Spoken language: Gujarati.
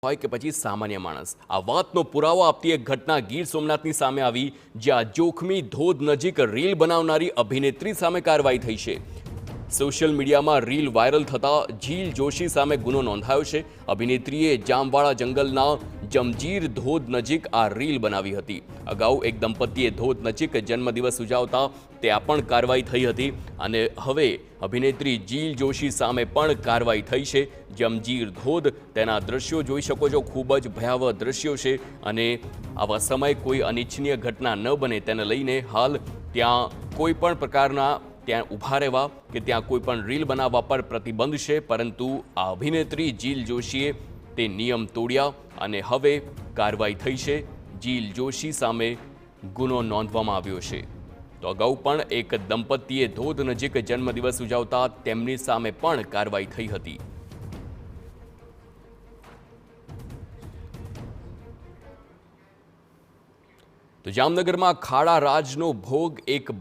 હોય કે પછી સામાન્ય માણસ, આ વાતનો પુરાવો આપતી એક ઘટના ગીર સોમનાથની સામે આવી, જ્યાં જોખમી ધોધ નજીક રીલ બનાવનારી અભિનેત્રી સામે કાર્યવાહી થઈ છે। સોશિયલ મીડિયામાં રીલ વાયરલ થતા જીલ જોશી સામે ગુનો નોંધાયો છે। અભિનેત્રીએ જામવાળા જંગલના જમજીર ધોધ નજીક આ રીલ બનાવી હતી। અગાઉ એક દંપતીએ ધોધ નજીક જન્મદિવસ ઉજવતા ત્યાં પણ કાર્યવાહી થઈ હતી અને હવે અભિનેત્રી જીલ જોશી સામે પણ કાર્યવાહી થઈ છે। જમજીર ધોધ, તેના દ્રશ્યો જોઈ શકો છો, ખૂબ જ ભયાવહ દ્રશ્યો છે અને આવા સમયે કોઈ અનિચ્છનીય ઘટના ન બને તેને લઈને હાલ ત્યાં કોઈ પણ પ્રકારના ત્યાં ઊભા રહેવા કે ત્યાં કોઈ પણ રીલ બનાવવા પર પ્રતિબંધ છે, પરંતુ આ અભિનેત્રી જીલ જોશીએ તે નિયમ તોડ્યા અને હવે કાર્યવાહી થઈ છે। જીલ જોશી સામે ગુનો નોંધવામાં આવ્યો છે। તો અગાઉ પણ એક દંપતીએ ધોધ નજીક જન્મદિવસ ઉજવતા તેમની સામે પણ કાર્યવાહી થઈ હતી। તો જામનગરમાં ખાડા રાજનો ભોગ એક